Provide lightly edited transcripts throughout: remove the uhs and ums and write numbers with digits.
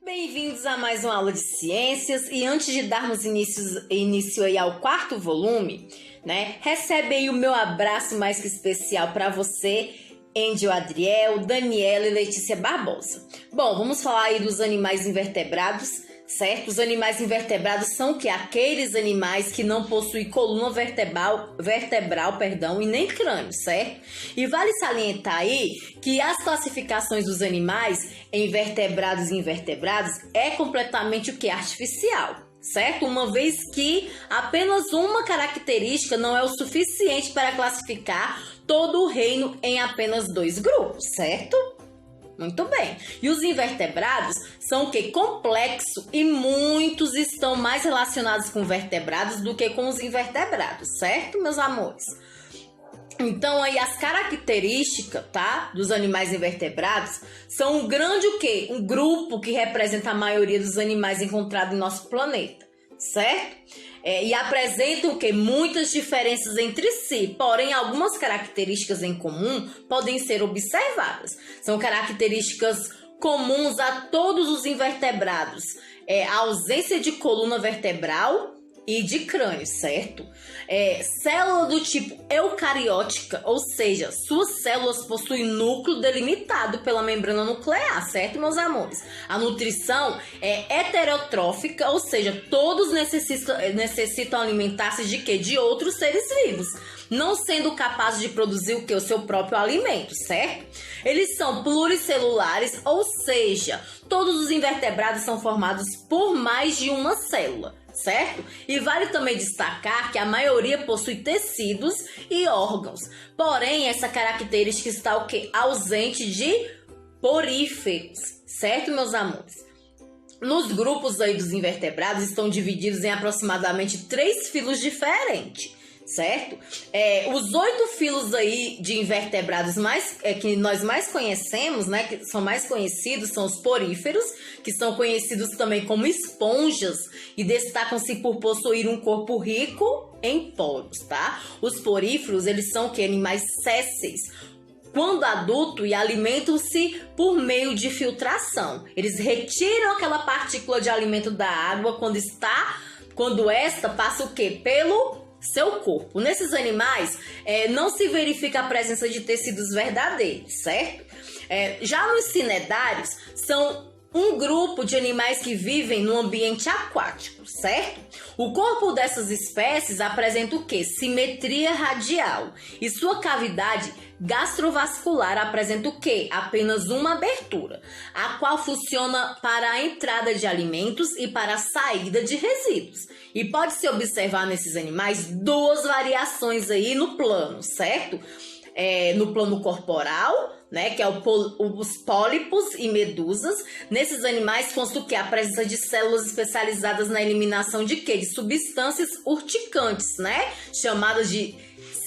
Bem-vindos a mais uma aula de ciências e antes de darmos início aí ao quarto volume, recebe aí o meu abraço mais que especial para você, Angel Adriel, Daniela e Letícia Barbosa. Bom, vamos falar aí dos animais invertebrados, certo? Os animais invertebrados são o quê? Aqueles animais que não possuem coluna vertebral, e nem crânio, certo? E vale salientar aí que as classificações dos animais em vertebrados e invertebrados é completamente o quê? Artificial, certo? Uma vez que apenas uma característica não é o suficiente para classificar todo o reino em apenas dois grupos, certo? Muito bem. E os invertebrados são o que? Complexo e muitos estão mais relacionados com vertebrados do que com os invertebrados, certo, meus amores? Então, aí as características, tá, dos animais invertebrados são um grande o quê? Um grupo que representa a maioria dos animais encontrados em nosso planeta, certo? E apresentam o quê? Muitas diferenças entre si, porém algumas características em comum podem ser observadas. São características comuns a todos os invertebrados, a ausência de coluna vertebral e de crânio, certo? Célula do tipo eucariótica, ou seja, suas células possuem núcleo delimitado pela membrana nuclear, certo, meus amores? A nutrição é heterotrófica, ou seja, todos necessitam alimentar-se de quê? De outros seres vivos, não sendo capazes de produzir o quê? O seu próprio alimento, certo? Eles são pluricelulares, ou seja, todos os invertebrados são formados por mais de uma célula, certo? E vale também destacar que a maioria possui tecidos e órgãos. Porém, essa característica está o quê? Ausente de poríferos, certo, meus amores? Nos grupos aí dos invertebrados estão divididos em aproximadamente 3 filos diferentes, certo? Os 8 filos aí de invertebrados que nós mais conhecemos, que são mais conhecidos, são os poríferos, que são conhecidos também como esponjas e destacam-se por possuir um corpo rico em poros, tá? Os poríferos, eles são que animais sésseis quando adulto e alimentam-se por meio de filtração. Eles retiram aquela partícula de alimento da água quando esta passa o quê? Pelo seu corpo. Nesses animais, não se verifica a presença de tecidos verdadeiros, certo? Já nos cinedários, são um grupo de animais que vivem no ambiente aquático, certo? O corpo dessas espécies apresenta o quê? Simetria radial. E sua cavidade gastrovascular apresenta o quê? Apenas uma abertura, a qual funciona para a entrada de alimentos e para a saída de resíduos. E pode-se observar nesses animais 2 variações aí no plano, certo? No plano corporal, que é os pólipos e medusas. Nesses animais consta o quê? A presença de células especializadas na eliminação de quê? De substâncias urticantes, chamadas de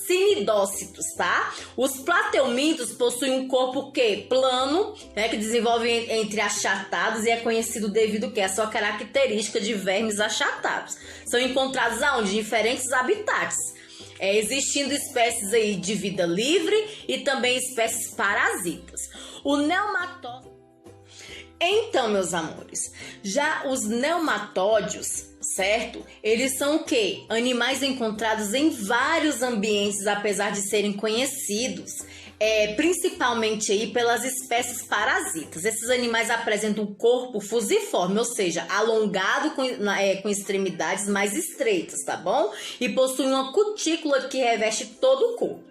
cinidócitos, tá? Os plateumintos possuem um corpo plano, que desenvolve entre achatados e é conhecido devido à sua característica de vermes achatados. São encontrados aonde? Em diferentes habitats, existindo espécies aí de vida livre e também espécies parasitas. O neumatóide. Então, meus amores, já os neumatódeos, certo? Eles são o quê? Animais encontrados em vários ambientes, apesar de serem conhecidos, principalmente aí pelas espécies parasitas. Esses animais apresentam um corpo fusiforme, ou seja, alongado com extremidades mais estreitas, tá bom? E possuem uma cutícula que reveste todo o corpo.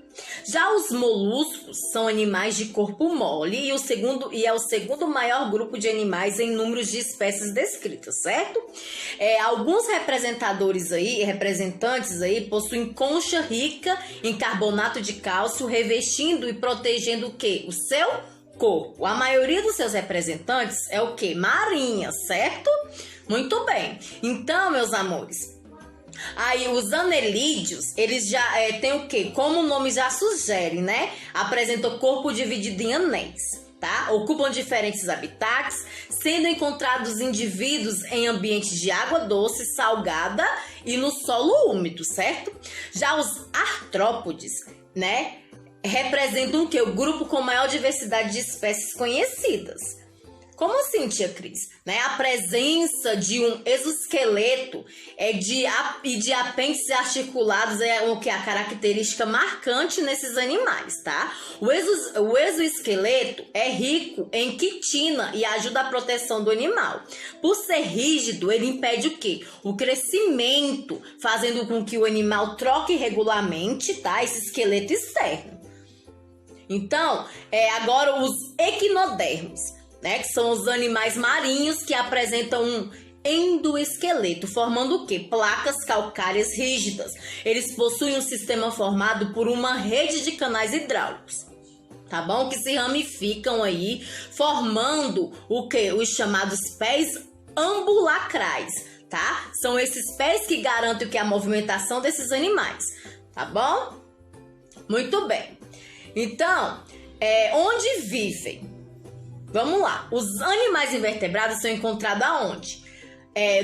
Já os moluscos são animais de corpo mole e é o segundo maior grupo de animais em números de espécies descritas, certo? Alguns representantes aí possuem concha rica em carbonato de cálcio, revestindo e protegendo o quê? O seu corpo. A maioria dos seus representantes é o quê? Marinha, certo? Muito bem. Então, meus amores, aí os anelídeos, eles já têm o quê? Como o nome já sugere, apresentam corpo dividido em anéis, tá? Ocupam diferentes habitats, sendo encontrados indivíduos em ambientes de água doce, salgada e no solo úmido, certo? Já os artrópodes, representam o quê? O grupo com maior diversidade de espécies conhecidas. Como assim, tia Cris? Né? A presença de um exoesqueleto e de apêndices articulados é o que é a característica marcante nesses animais, tá? O exoesqueleto é rico em quitina e ajuda a proteção do animal. Por ser rígido, ele impede o quê? O crescimento, fazendo com que o animal troque regularmente, tá? Esse esqueleto externo. Então, agora os equinodermos, né, que são os animais marinhos que apresentam um endoesqueleto, formando o quê? Placas calcárias rígidas. Eles possuem um sistema formado por uma rede de canais hidráulicos, tá bom? Que se ramificam aí, formando o quê? Os chamados pés ambulacrais, tá? São esses pés que garantem o que? A movimentação desses animais, tá bom? Muito bem. Então, onde vivem? Vamos lá, os animais invertebrados são encontrados aonde?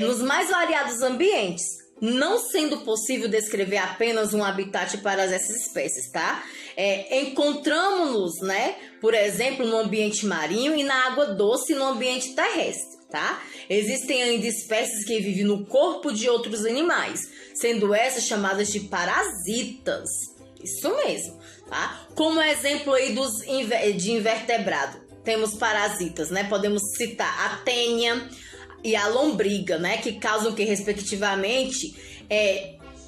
Nos mais variados ambientes, não sendo possível descrever apenas um habitat para essas espécies, tá? Encontramos-nos, né, por exemplo, no ambiente marinho e na água doce no ambiente terrestre, tá? Existem ainda espécies que vivem no corpo de outros animais, sendo essas chamadas de parasitas. Isso mesmo, tá? Como exemplo aí de invertebrado, temos parasitas, né? Podemos citar a tênia e a lombriga, né? Que causam que, respectivamente,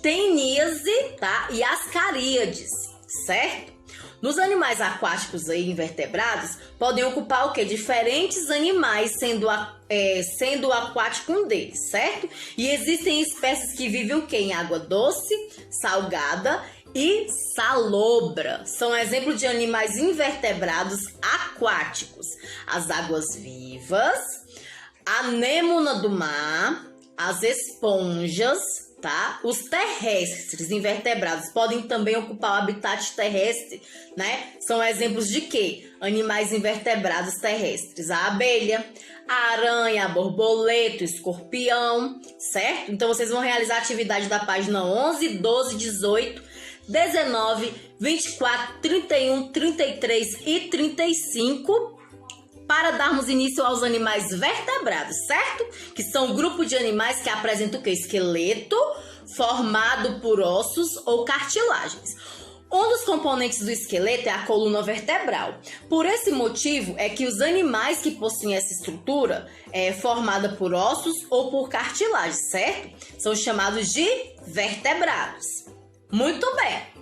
teníase, tá? E ascaríades, certo? Nos animais aquáticos aí, invertebrados, podem ocupar o quê? Diferentes animais, sendo o aquático um deles, certo? E existem espécies que vivem o quê? Em água doce, salgada e salobra. São exemplos de animais invertebrados aquáticos. As águas-vivas, a anêmona do mar, as esponjas, tá? Os terrestres invertebrados podem também ocupar o habitat terrestre, né? São exemplos de quê? Animais invertebrados terrestres. A abelha, a aranha, a borboleta, o escorpião, certo? Então, vocês vão realizar a atividade da página 11, 12, 18, 19, 24, 31, 33 e 35 para darmos início aos animais vertebrados, certo? Que são um grupo de animais que apresentam o quê? Esqueleto formado por ossos ou cartilagens. Um dos componentes do esqueleto é a coluna vertebral. Por esse motivo é que os animais que possuem essa estrutura formada por ossos ou por cartilagens, certo? São chamados de vertebrados. Muito bem.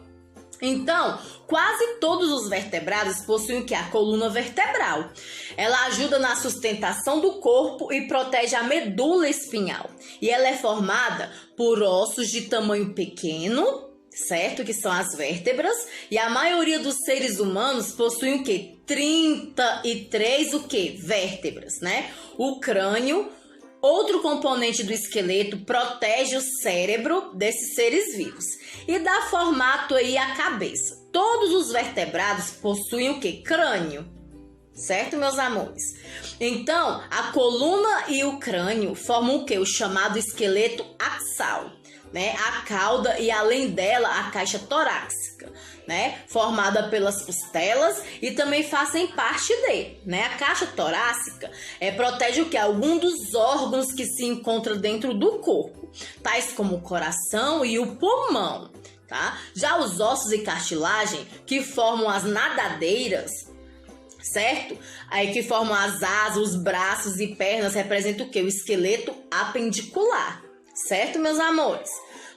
Então, quase todos os vertebrados possuem o que? A coluna vertebral. Ela ajuda na sustentação do corpo e protege a medula espinhal. E ela é formada por ossos de tamanho pequeno, certo? Que são as vértebras. E a maioria dos seres humanos possuem o quê? 33 o quê? Vértebras, né? O crânio, outro componente do esqueleto, protege o cérebro desses seres vivos e dá formato aí à cabeça. Todos os vertebrados possuem o quê? Crânio, certo, meus amores? Então, a coluna e o crânio formam o quê? O chamado esqueleto axal, né? A cauda e, além dela, a caixa torácica, né? Formada pelas costelas e também fazem parte dele, né? A caixa torácica protege o que? Algum dos órgãos que se encontram dentro do corpo, tais como o coração e o pulmão, tá? Já os ossos e cartilagem que formam as nadadeiras, certo? Aí que formam as asas, os braços e pernas representam o que? O esqueleto apendicular, certo, meus amores?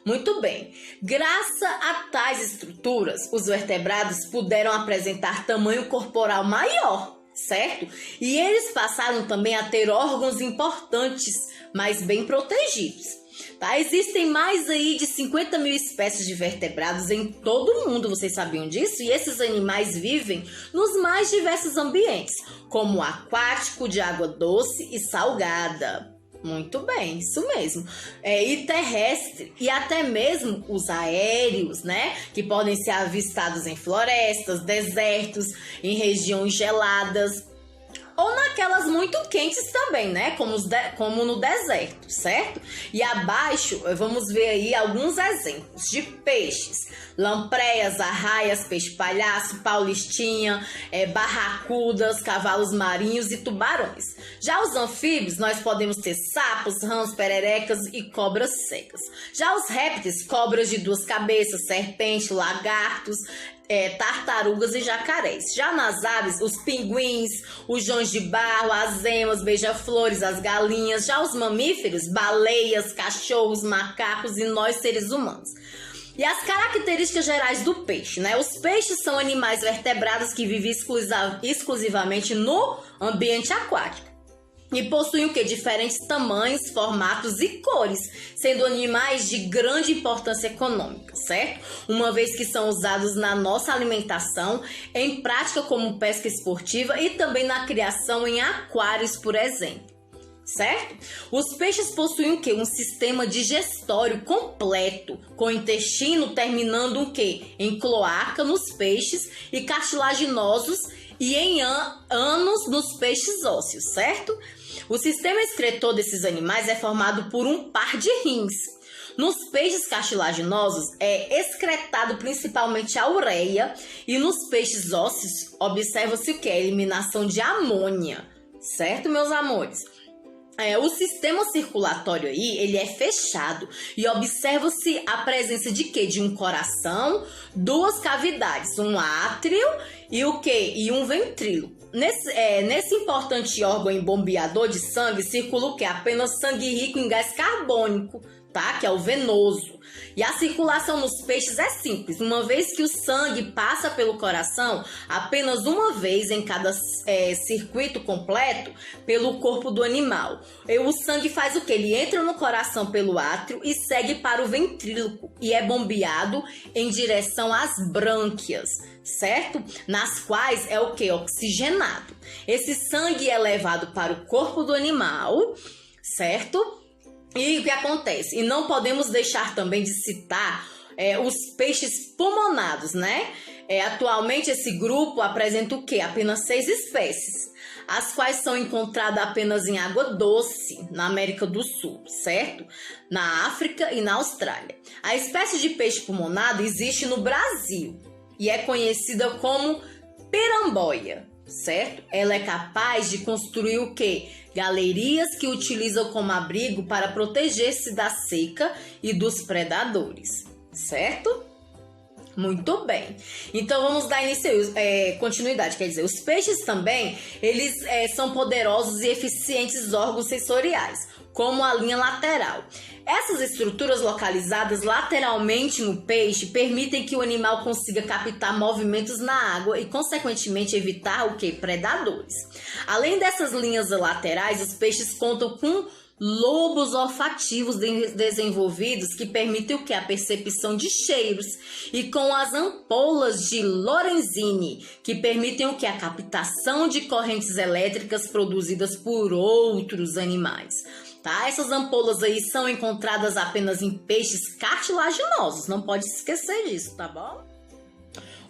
Muito bem. Graças a tais estruturas, os vertebrados puderam apresentar tamanho corporal maior, certo? E eles passaram também a ter órgãos importantes, mas bem protegidos. Tá? Existem mais aí de 50 mil espécies de vertebrados em todo o mundo, vocês sabiam disso? E esses animais vivem nos mais diversos ambientes, como aquático, de água doce e salgada. Muito bem, isso mesmo. E terrestre, e até mesmo os aéreos, né? Que podem ser avistados em florestas, desertos, em regiões geladas, ou naquelas muito quentes também, né? Como no deserto, certo? E abaixo, vamos ver aí alguns exemplos de peixes. Lampreias, arraias, peixe-palhaço, paulistinha, barracudas, cavalos marinhos e tubarões. Já os anfíbios, nós podemos ter sapos, rãs, pererecas e cobras secas. Já os répteis, cobras de 2 cabeças, serpente, lagartos, tartarugas e jacarés. Já nas aves, os pinguins, os jões de barro, as emas, beija-flores, as galinhas. Já os mamíferos, baleias, cachorros, macacos e nós seres humanos. E as características gerais do peixe, né? Os peixes são animais vertebrados que vivem exclusivamente no ambiente aquático. E possuem o quê? Diferentes tamanhos, formatos e cores, sendo animais de grande importância econômica, certo? Uma vez que são usados na nossa alimentação, em prática como pesca esportiva e também na criação em aquários, por exemplo. Certo? Os peixes possuem o quê? Um sistema digestório completo, com o intestino terminando o quê? Em cloaca nos peixes e cartilaginosos e em ânus nos peixes ósseos, certo? O sistema excretor desses animais é formado por um par de rins. Nos peixes cartilaginosos é excretado principalmente a ureia e nos peixes ósseos observa-se o quê? A eliminação de amônia, certo, meus amores? O sistema circulatório aí, ele é fechado e observa-se a presença de quê? De um coração, 2 cavidades, um átrio e o quê? E um ventríloco. Nesse importante órgão embombeador de sangue circula o quê? Apenas sangue rico em gás carbônico, tá? Que é o venoso. E a circulação nos peixes é simples. Uma vez que o sangue passa pelo coração, apenas uma vez em cada circuito completo pelo corpo do animal. E o sangue faz o quê? Ele entra no coração pelo átrio e segue para o ventríloco e é bombeado em direção às brânquias, certo? Nas quais é o quê? Oxigenado. Esse sangue é levado para o corpo do animal, certo? E o que acontece? E não podemos deixar também de citar os peixes pulmonados, né? Atualmente esse grupo apresenta o quê? Apenas 6 espécies, as quais são encontradas apenas em água doce na América do Sul, certo? Na África e na Austrália. A espécie de peixe pulmonado existe no Brasil e é conhecida como piramboia, certo? Ela é capaz de construir o quê? Galerias que utilizam como abrigo para proteger-se da seca e dos predadores, certo? Muito bem. Então vamos dar continuidade, quer dizer, os peixes também, eles são poderosos e eficientes órgãos sensoriais, como a linha lateral. Essas estruturas localizadas lateralmente no peixe permitem que o animal consiga captar movimentos na água e, consequentemente, evitar o quê? Predadores. Além dessas linhas laterais, os peixes contam com lobos olfativos desenvolvidos que permitem o quê? A percepção de cheiros, e com as ampolas de Lorenzini, que permitem o quê? A captação de correntes elétricas produzidas por outros animais. Tá? Essas ampolas aí são encontradas apenas em peixes cartilaginosos, não pode se esquecer disso, tá bom?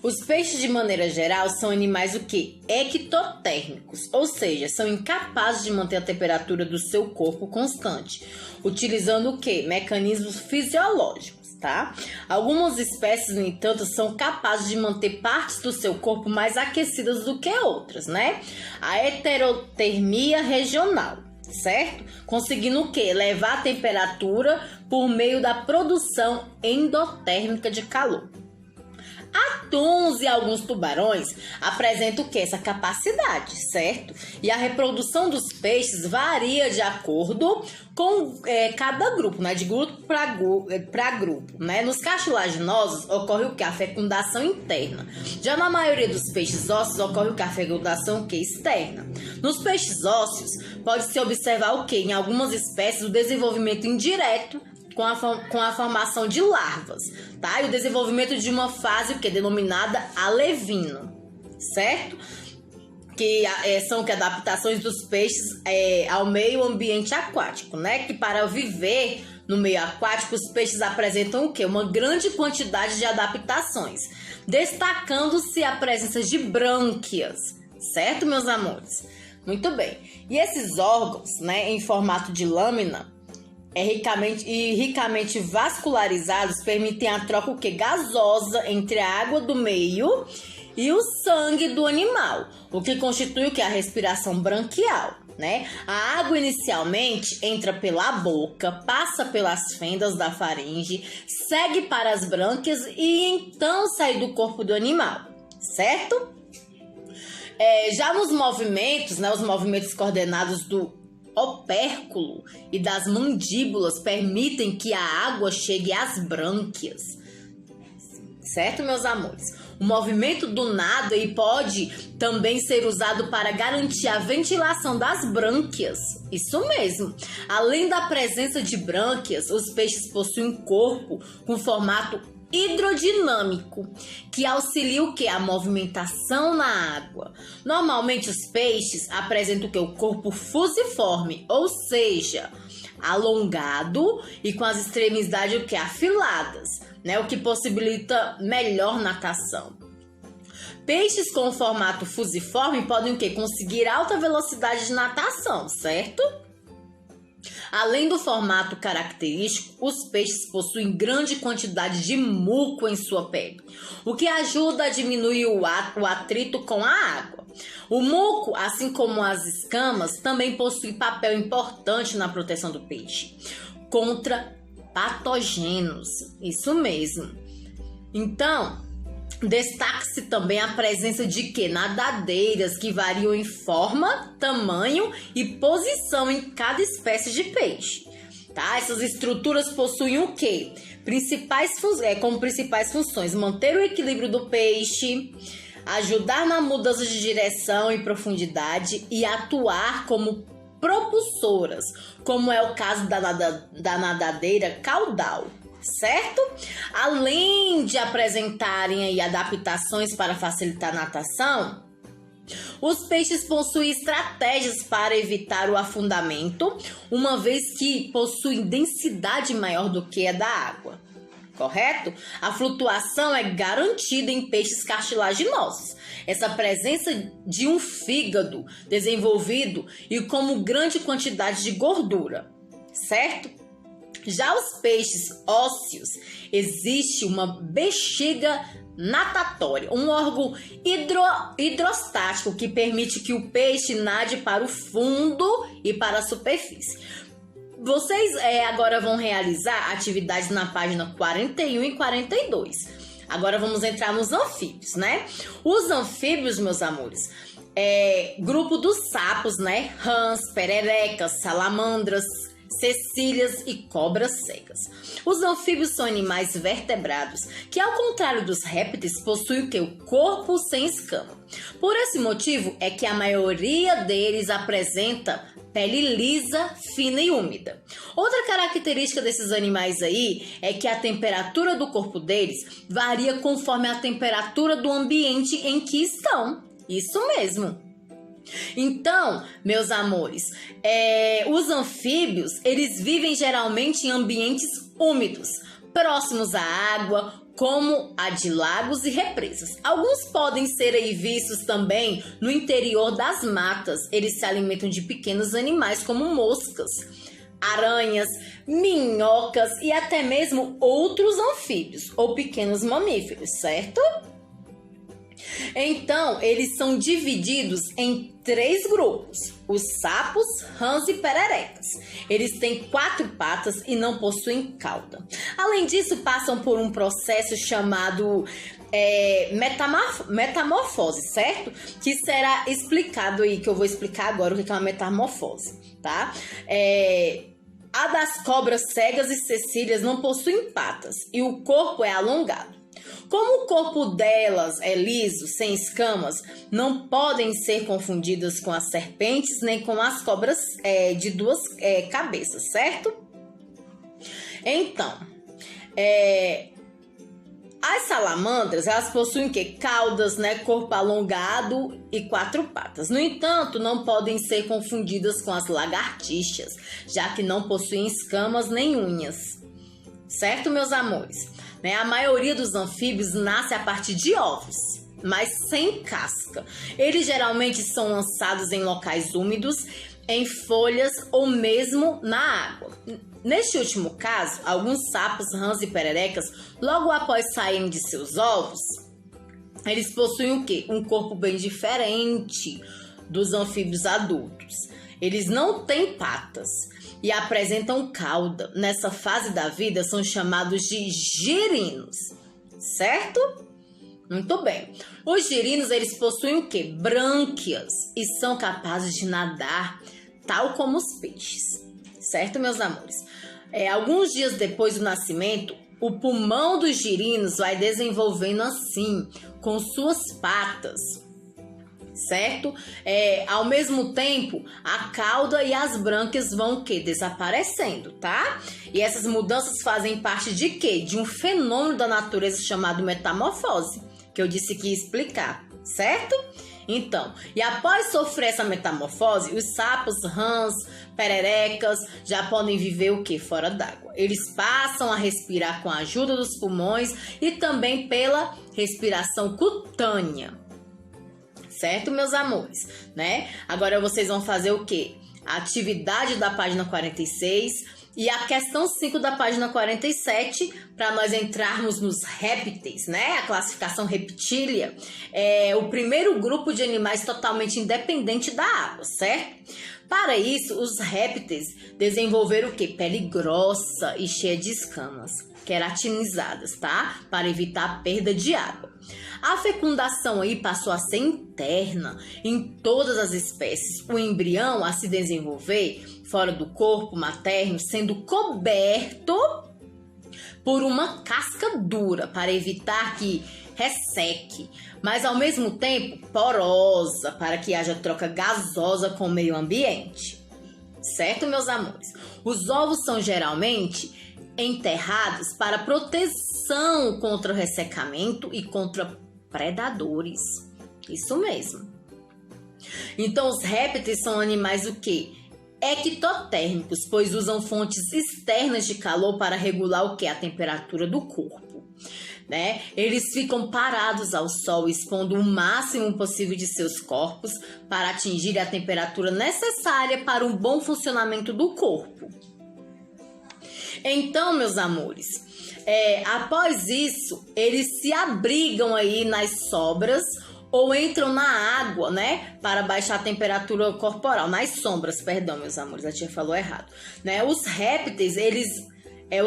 Os peixes, de maneira geral, são animais o quê? Ectotérmicos, ou seja, são incapazes de manter a temperatura do seu corpo constante, utilizando o quê? Mecanismos fisiológicos, tá? Algumas espécies, no entanto, são capazes de manter partes do seu corpo mais aquecidas do que outras, né? A heterotermia regional, certo? Conseguindo o quê? Levar a temperatura por meio da produção endotérmica de calor. Atuns e alguns tubarões apresentam o quê? Essa capacidade, certo? E a reprodução dos peixes varia de acordo com cada grupo, né? De grupo para grupo, né? Nos cartilaginosos ocorre o quê? A fecundação interna. Já na maioria dos peixes ósseos ocorre o quê? A fecundação o quê? Externa. Nos peixes ósseos pode-se observar o quê? Em algumas espécies o desenvolvimento indireto com a formação de larvas, tá? E o desenvolvimento de uma fase o que é denominada alevino, certo? Que são adaptações dos peixes ao meio ambiente aquático, né? Que para viver no meio aquático os peixes apresentam o quê? Uma grande quantidade de adaptações, destacando-se a presença de brânquias, certo, meus amores? Muito bem. E esses órgãos, né, em formato de lâmina, ricamente vascularizados permitem a troca o quê? Gasosa entre a água do meio e o sangue do animal, o que constitui o quê? A respiração branquial, né? A água inicialmente entra pela boca, passa pelas fendas da faringe, segue para as brânquias e então sai do corpo do animal, certo? Já nos movimentos, né, os movimentos coordenados do opérculo e das mandíbulas permitem que a água chegue às brânquias, certo, meus amores? O movimento do nado aí pode também ser usado para garantir a ventilação das brânquias. Isso mesmo. Além da presença de brânquias, os peixes possuem um corpo com formato hidrodinâmico, que auxilia o quê? A movimentação na água. Normalmente os peixes apresentam o quê? O corpo fusiforme, ou seja, alongado e com as extremidades o quê? Afiladas, né? O que possibilita melhor natação. Peixes com formato fusiforme podem o quê? Conseguir alta velocidade de natação, certo? Além do formato característico, os peixes possuem grande quantidade de muco em sua pele, o que ajuda a diminuir o atrito com a água. O muco, assim como as escamas, também possui papel importante na proteção do peixe contra patógenos. Isso mesmo. Então, destaca-se também a presença de nadadeiras que variam em forma, tamanho e posição em cada espécie de peixe. Tá? Essas estruturas possuem o quê? Como principais funções: manter o equilíbrio do peixe, ajudar na mudança de direção e profundidade e atuar como propulsoras, como é o caso da nadadeira caudal. Certo? Além de apresentarem aí adaptações para facilitar a natação, os peixes possuem estratégias para evitar o afundamento, uma vez que possuem densidade maior do que a da água. Correto? A flutuação é garantida em peixes cartilaginosos. Essa presença de um fígado desenvolvido e com grande quantidade de gordura. Certo? Já os peixes ósseos, existe uma bexiga natatória, um órgão hidrostático que permite que o peixe nade para o fundo e para a superfície. Vocês agora vão realizar atividades na página 41 e 42. Agora vamos entrar nos anfíbios, né? Os anfíbios, meus amores, grupo dos sapos, né? Rãs, pererecas, salamandras, cecílias e cobras cegas. Os anfíbios são animais vertebrados que, ao contrário dos répteis, possuem o quê? O corpo sem escama. Por esse motivo é que a maioria deles apresenta pele lisa, fina e úmida. Outra característica desses animais aí é que a temperatura do corpo deles varia conforme a temperatura do ambiente em que estão. Isso mesmo. Então, meus amores, os anfíbios, eles vivem geralmente em ambientes úmidos, próximos à água, como a de lagos e represas. Alguns podem ser aí vistos também no interior das matas. Eles se alimentam de pequenos animais como moscas, aranhas, minhocas e até mesmo outros anfíbios ou pequenos mamíferos, certo? Então, eles são divididos em 3 grupos: os sapos, rãs e pererecas. Eles têm 4 patas e não possuem cauda. Além disso, passam por um processo chamado metamorfose, certo? Que será explicado aí, que eu vou explicar agora o que é uma metamorfose, tá? A das cobras cegas e cecílias não possuem patas e o corpo é alongado. Como o corpo delas é liso, sem escamas, não podem ser confundidas com as serpentes nem com as cobras de 2 cabeças, certo? Então, as salamandras, elas possuem o quê? Caudas, né? Corpo alongado e 4 patas. No entanto, não podem ser confundidas com as lagartixas, já que não possuem escamas nem unhas. Certo, meus amores? A maioria dos anfíbios nasce a partir de ovos, mas sem casca. Eles geralmente são lançados em locais úmidos em folhas ou mesmo na água. Neste último caso, alguns sapos, rãs e pererecas, logo após saírem de seus ovos, eles possuem o quê? Um corpo bem diferente dos anfíbios adultos. Eles não têm patas e apresentam cauda. Nessa fase da vida são chamados de girinos, certo? Muito bem. Os girinos, eles possuem o quê? Brânquias e são capazes de nadar, tal como os peixes, certo, meus amores? Alguns dias depois do nascimento, o pulmão dos girinos vai desenvolvendo assim, com suas patas, certo? Ao mesmo tempo, a cauda e as brânquias vão o quê? Desaparecendo, tá? E essas mudanças fazem parte de quê? De um fenômeno da natureza chamado metamorfose, que eu disse que ia explicar, certo? Então, e após sofrer essa metamorfose, os sapos, rãs, pererecas já podem viver o quê? Fora d'água. Eles passam a respirar com a ajuda dos pulmões e também pela respiração cutânea. Certo, meus amores, né? Agora vocês vão fazer o quê? A atividade da página 46 e a questão 5 da página 47, para nós entrarmos nos répteis, né? A classificação reptília é o primeiro grupo de animais totalmente independente da água, certo? Para isso, os répteis desenvolveram o quê? Pele grossa e cheia de escamas, queratinizadas, tá? Para evitar a perda de água. A fecundação aí passou a ser interna em todas as espécies. O embrião a se desenvolver fora do corpo materno, sendo coberto por uma casca dura para evitar que resseque, mas ao mesmo tempo porosa para que haja troca gasosa com o meio ambiente. Certo, meus amores? Os ovos são geralmente enterrados para proteção contra o ressecamento e contra predadores. Isso mesmo. Então, os répteis são animais o quê? Ectotérmicos, pois usam fontes externas de calor para regular o quê? A temperatura do corpo, né? Eles ficam parados ao sol, expondo o máximo possível de seus corpos para atingir a temperatura necessária para um bom funcionamento do corpo. Então, meus amores, após isso, eles se abrigam aí nas sobras ou entram na água, né, para baixar a temperatura corporal, nas sombras, perdão, meus amores, a tia falou errado, né? Os répteis,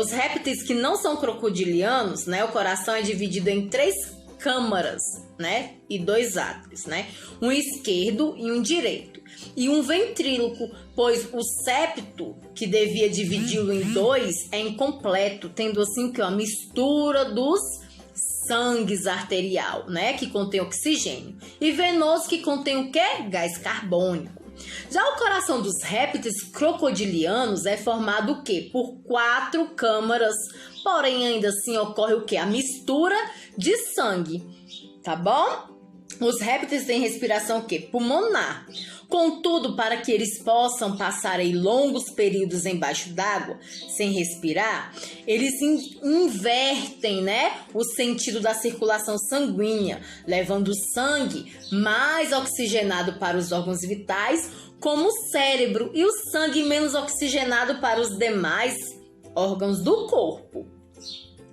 os répteis que não são crocodilianos, né, o coração é dividido em 3 câmaras, né, e 2 átrios, né, um esquerdo e um direito, e um ventríloco, pois o septo, que devia dividi-lo em 2, é incompleto, tendo assim que a mistura dos sangues arterial, né, que contém oxigênio, e venoso, que contém o quê? Gás carbônico. Já o coração dos répteis crocodilianos é formado o quê? Por 4 câmaras, porém ainda assim ocorre o quê? A mistura de sangue, tá bom? Os répteis têm respiração o quê? Pulmonar. Contudo, para que eles possam passar aí longos períodos embaixo d'água sem respirar, eles invertem, né, o sentido da circulação sanguínea, levando o sangue mais oxigenado para os órgãos vitais, como o cérebro, e o sangue menos oxigenado para os demais órgãos do corpo.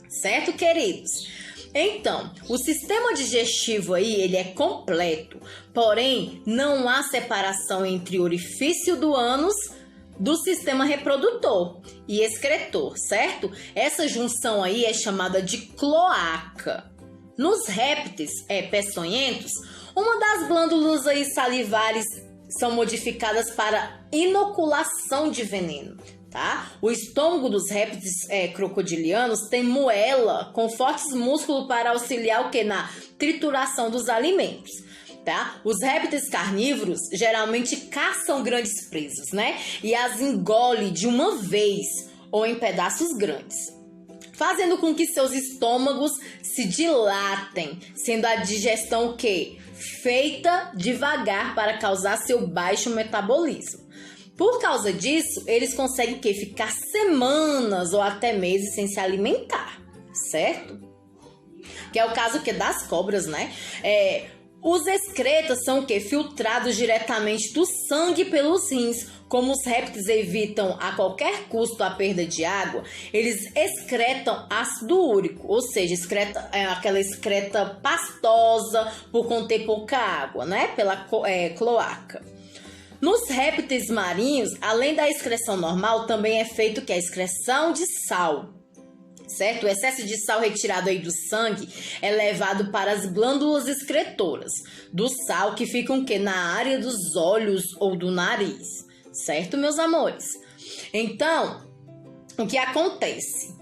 Certo, queridos? Então, o sistema digestivo aí, ele é completo, porém não há separação entre o orifício do ânus do sistema reprodutor e excretor, certo? Essa junção aí é chamada de cloaca. Nos répteis peçonhentos, uma das glândulas aí salivares são modificadas para inoculação de veneno. Tá? O estômago dos répteis crocodilianos tem moela com fortes músculos para auxiliar o que? Na trituração dos alimentos. Tá? Os répteis carnívoros geralmente caçam grandes presas, né? E as engole de uma vez ou em pedaços grandes, fazendo com que seus estômagos se dilatem, sendo a digestão o quê? Feita devagar para causar seu baixo metabolismo. Por causa disso, eles conseguem ficar semanas ou até meses sem se alimentar, certo? Que é o caso das cobras, né? Os excretas são o quê? Filtrados diretamente do sangue pelos rins. Como os répteis evitam a qualquer custo a perda de água, eles excretam ácido úrico, ou seja, aquela excreta pastosa por conter pouca água, né? Pela cloaca. Nos répteis marinhos, além da excreção normal, também é feito que a excreção de sal. Certo? O excesso de sal retirado aí do sangue é levado para as glândulas excretoras do sal, que ficam o quê? Na área dos olhos ou do nariz. Certo, meus amores? Então, o que acontece?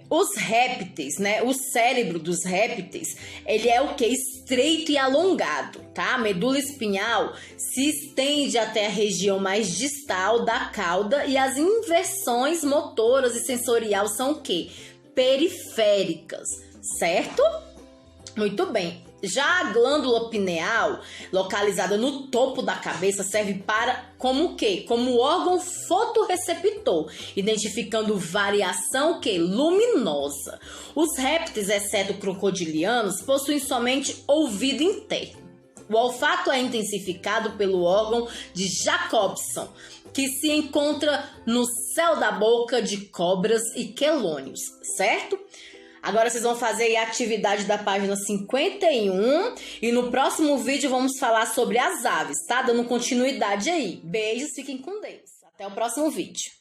Os répteis, né? O cérebro dos répteis, ele é o que? Estreito e alongado, tá? A medula espinhal se estende até a região mais distal da cauda e as inversões motoras e sensorial são o que? Periféricas, certo? Muito bem. Já a glândula pineal, localizada no topo da cabeça, serve como o quê? Como órgão fotorreceptor, identificando variação o quê? Luminosa. Os répteis, exceto crocodilianos, possuem somente ouvido interno. O olfato é intensificado pelo órgão de Jacobson, que se encontra no céu da boca de cobras e quelônios, certo? Agora vocês vão fazer a atividade da página 51 e no próximo vídeo vamos falar sobre as aves, tá? Dando continuidade aí. Beijos, fiquem com Deus. Até o próximo vídeo.